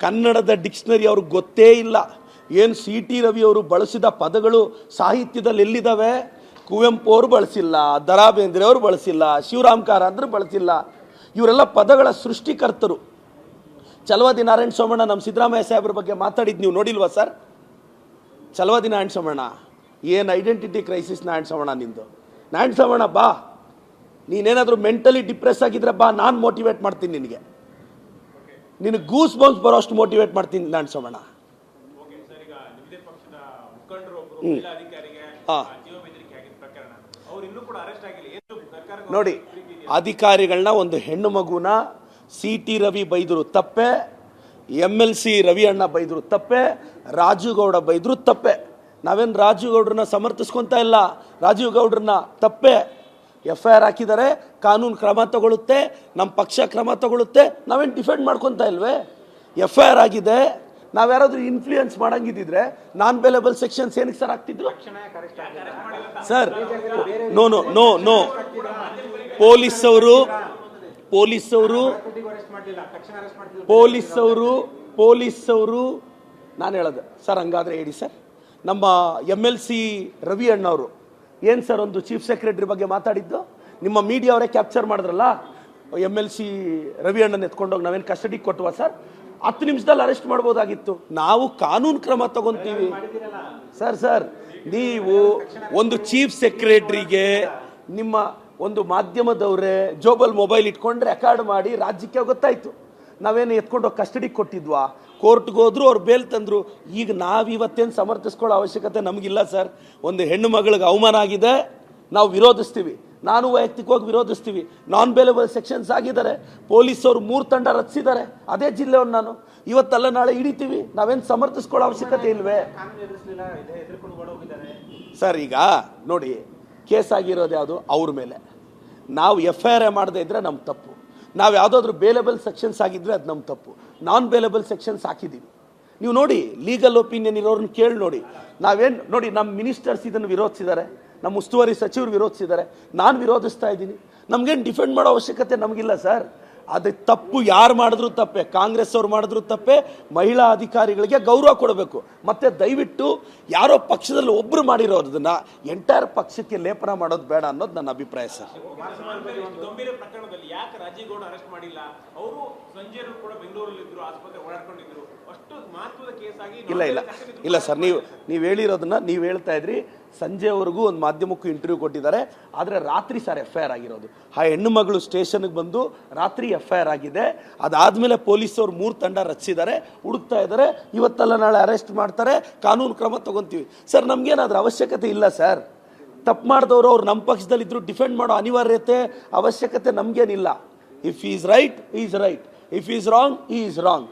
ಕನ್ನಡದ ಡಿಕ್ಷನರಿ ಅವ್ರಿಗೆ ಗೊತ್ತೇ ಇಲ್ಲ. ಏನು ಸಿ ಟಿ ರವಿ ಅವರು ಬಳಸಿದ ಪದಗಳು ಸಾಹಿತ್ಯದಲ್ಲಿ ಎಲ್ಲಿದ್ದಾವೆ? ಕುವೆಂಪು ಅವರು ಬಳಸಿಲ್ಲ, ದ ರಾ ಬೇಂದ್ರೆ ಅವರು ಬಳಸಿಲ್ಲ, ಶಿವರಾಮ್ ಕಾರಂತರು ಬಳಸಿಲ್ಲ. ಇವರೆಲ್ಲ ಪದಗಳ ಸೃಷ್ಟಿಕರ್ತರು. ಚಲವಾದಿ ನಾರಾಯಣ ಸೋಮಣ್ಣ ನಮ್ಮ ಸಿದ್ದರಾಮಯ್ಯ ಸಾಹೇಬ್ರ ಬಗ್ಗೆ ಮಾತಾಡಿದ್ದು ನೀವು ನೋಡಿಲ್ವಾ ಸರ್? ಚಲವಾದಿ ನಾರಾಯಣ ಸೋಮಣ್ಣ, ಏನು ಐಡೆಂಟಿಟಿ ಕ್ರೈಸಿಸ್ ನಾರಾಯಣ ಸೋಮಣ್ಣ ನಿಂದು? ನಾರಾಯಣ ಸೋಮಣ್ಣ ಬಾ, ನೀನೇನಾದರೂ ಮೆಂಟಲಿ ಡಿಪ್ರೆಸ್ ಆಗಿದ್ರೆ ಬಾ, ನಾನು ಮೋಟಿವೇಟ್ ಮಾಡ್ತೀನಿ ನಿನಗೆ. ನಿನಗೆ ಗೂಸ್ ಬಂಪ್ಸ್ ಬರೋಷ್ಟು ಮೋಟಿವೇಟ್ ಮಾಡ್ತೀನಿ ನಾರಾಯಣ ಸೋಮಣ್ಣ. ನೋಡಿ, ಅಧಿಕಾರಿಗಳನ್ನ, ಒಂದು ಹೆಣ್ಣು ಮಗುನ ಸಿ ಟಿ ರವಿ ಬೈದ್ರು ತಪ್ಪೆ, MLC ರವಿ ಅಣ್ಣ ಬೈದ್ರು ತಪ್ಪೆ, ರಾಜೀವ್ ಗೌಡ ಬೈದ್ರು ತಪ್ಪೆ. ನಾವೇನು ರಾಜೀವ್ ಗೌಡ್ರನ್ನ ಸಮರ್ಥಿಸ್ಕೊಂತ ಇಲ್ಲ. ರಾಜೀವ್ ಗೌಡ್ರನ್ನ ತಪ್ಪೆ. FIR ಹಾಕಿದ್ದಾರೆ, ಕಾನೂನು ಕ್ರಮ ತಗೊಳುತ್ತೆ, ನಮ್ಮ ಪಕ್ಷ ಕ್ರಮ ತಗೊಳುತ್ತೆ. ನಾವೇನು ಡಿಫೆಂಡ್ ಮಾಡ್ಕೊತಾ ಇಲ್ವೇ? FIR ಆಗಿದೆ. ನಾವ್ಯಾರಾದ್ರೂ ಇನ್ಫ್ಲೂಯೆನ್ಸ್ ಮಾಡಂಗಿದ್ದಿದ್ರೆ ನಾನ್ ಬೇಲೆಬಲ್ ಸೆಕ್ಷನ್ಸ್ ಏನಕ್ಕೆ ಸರ್ ಆಗ್ತಿದ್ರು sir? No no no no ಪೊಲೀಸವರು ನಾನು ಹೇಳೋದು ಸರ್, ಹಂಗಾದ್ರೆ ಹೇಳಿ ಸರ್. ನಮ್ಮ MLC ರವಿ ಅಣ್ಣವರು ಏನು ಸರ್ ಒಂದು ಚೀಫ್ ಸೆಕ್ರೆಟರಿ ಬಗ್ಗೆ ಮಾತಾಡಿದ್ದು? ನಿಮ್ಮ ಮೀಡಿಯಾ ಅವರೇ ಕ್ಯಾಪ್ಚರ್ ಮಾಡಿದ್ರಲ್ಲ, MLC ರವಿ ಅಣ್ಣನ ಎತ್ಕೊಂಡೋಗಿ ನಾವೇನು ಕಸ್ಟಡಿಗೆ ಕೊಟ್ಟವಾ ಸರ್? 10 ನಿಮಿಷದಲ್ಲಿ ಅರೆಸ್ಟ್ ಮಾಡ್ಬೋದಾಗಿತ್ತು. ನಾವು ಕಾನೂನು ಕ್ರಮ ತಗೊಂತೀವಿ ಸರ್. ನೀವು ಒಂದು ಚೀಫ್ ಸೆಕ್ರೆಟರಿಗೆ ನಿಮ್ಮ ಒಂದು ಮಾಧ್ಯಮದವರೇ ಜೋಬಲ್ ಮೊಬೈಲ್ ಇಟ್ಕೊಂಡು ರೆಕಾರ್ಡ್ ಮಾಡಿ ರಾಜ್ಯಕ್ಕೆ ಗೊತ್ತಾಯ್ತು. ನಾವೇನು ಎತ್ಕೊಂಡೋಗಿ ಕಸ್ಟಡಿಗೆ ಕೊಟ್ಟಿದ್ವಾ? ಕೋರ್ಟ್ಗೆ ಹೋದ್ರು, ಅವ್ರು ಬೇಲ್ ತಂದ್ರು. ಈಗ ನಾವಿವತ್ತೇನು ಸಮರ್ಥಿಸ್ಕೊಳ್ಳೋ ಅವಶ್ಯಕತೆ ನಮಗಿಲ್ಲ ಸರ್. ಒಂದು ಹೆಣ್ಣು ಮಗಳಿಗೆ ಅವಮಾನ ಆಗಿದೆ, ನಾವು ವಿರೋಧಿಸ್ತೀವಿ. ನಾನು ವೈಯಕ್ತಿಕವಾಗಿ ವಿರೋಧಿಸ್ತೀವಿ. ನಾನ್ ಬೇಲೆಬಲ್ ಸೆಕ್ಷನ್ಸ್ ಆಗಿದ್ದಾರೆ. ಪೊಲೀಸರು 3 ತಂಡ ರಚಿಸಿದ್ದಾರೆ. ಅದೇ ಜಿಲ್ಲೆಯವ್ರು ನಾನು ಇವತ್ತಲ್ಲ ನಾಳೆ ಹಿಡಿತೀವಿ. ನಾವೇನು ಸಮರ್ಥಿಸ್ಕೊಳ್ಳೋ ಅವಶ್ಯಕತೆ ಇಲ್ವೇ ಸರ್? ಈಗ ನೋಡಿ, ಕೇಸ್ ಆಗಿರೋದು ಯಾವುದು? ಅವ್ರ ಮೇಲೆ. ನಾವು FIR ಮಾಡದೇ ಇದ್ರೆ ನಮ್ಮ ತಪ್ಪು. ನಾವು ಯಾವುದಾದ್ರೂ ಬೇಲೆಬಲ್ ಸೆಕ್ಷನ್ಸ್ ಆಗಿದ್ರೆ ಅದು ನಮ್ಮ ತಪ್ಪು. ನಾನ್ ಬೇಲೆಬಲ್ ಸೆಕ್ಷನ್ಸ್ ಹಾಕಿದ್ದೀವಿ. ನೀವು ನೋಡಿ, ಲೀಗಲ್ ಒಪಿನಿಯನ್ ಇರೋರನ್ನ ಕೇಳಿ ನೋಡಿ. ನಾವೇನು ನೋಡಿ, ನಮ್ಮ ಮಿನಿಸ್ಟರ್ಸ್ ಇದನ್ನು ವಿರೋಧಿಸಿದ್ದಾರೆ, ನಮ್ಮ ಉಸ್ತುವಾರಿ ಸಚಿವರು ವಿರೋಧಿಸಿದ್ದಾರೆ, ನಾನು ವಿರೋಧಿಸ್ತಾ ಇದ್ದೀನಿ. ನಮಗೇನು ಡಿಫೆಂಡ್ ಮಾಡೋ ಅವಶ್ಯಕತೆ ನಮಗಿಲ್ಲ ಸರ್. ಅದು ತಪ್ಪು ಯಾರು ಮಾಡಿದ್ರು ತಪ್ಪೆ, ಕಾಂಗ್ರೆಸ್ ಅವ್ರು ಮಾಡಿದ್ರು ತಪ್ಪೆ. ಮಹಿಳಾ ಅಧಿಕಾರಿಗಳಿಗೆ ಗೌರವ ಕೊಡಬೇಕು. ಮತ್ತೆ ದಯವಿಟ್ಟು ಯಾರೋ ಪಕ್ಷದಲ್ಲಿ ಒಬ್ರು ಮಾಡಿರೋದನ್ನ ಎಂಟೈರ್ ಪಕ್ಷಕ್ಕೆ ಲೇಪನ ಮಾಡೋದು ಬೇಡ ಅನ್ನೋದು ನನ್ನ ಅಭಿಪ್ರಾಯ ಸರ್. ಇಲ್ಲ ಸರ್, ನೀವು ಹೇಳಿರೋದನ್ನ ನೀವು ಹೇಳ್ತಾ ಇದ್ರಿ. ಸಂಜೆವರೆಗೂ ಒಂದು ಮಾಧ್ಯಮಕ್ಕೂ ಇಂಟರ್ವ್ಯೂ ಕೊಟ್ಟಿದ್ದಾರೆ. ಆದರೆ ರಾತ್ರಿ ಸರ್ FIR ಆಗಿರೋದು. ಆ ಹೆಣ್ಣು ಮಗಳು ಸ್ಟೇಷನ್ಗೆ ಬಂದು ರಾತ್ರಿ FIR ಆಗಿದೆ. ಅದಾದಮೇಲೆ ಪೊಲೀಸವ್ರು 3 ತಂಡ ರಚಿಸಿದ್ದಾರೆ, ಹುಡುಕ್ತಾ ಇದ್ದಾರೆ. ಇವತ್ತಲ್ಲ ನಾಳೆ ಅರೆಸ್ಟ್ ಮಾಡ್ತಾರೆ, ಕಾನೂನು ಕ್ರಮ ತಗೊಂತೀವಿ ಸರ್. ನಮಗೇನಾದ್ರೂ ಅವಶ್ಯಕತೆ ಇಲ್ಲ ಸರ್. ತಪ್ಪು ಮಾಡಿದವರು ಅವ್ರು ನಮ್ಮ ಪಕ್ಷದಲ್ಲಿದ್ದರು, ಡಿಫೆಂಡ್ ಮಾಡೋ ಅನಿವಾರ್ಯತೆ ಅವಶ್ಯಕತೆ ನಮಗೇನಿಲ್ಲ. If is right is right, if is wrong is wrong.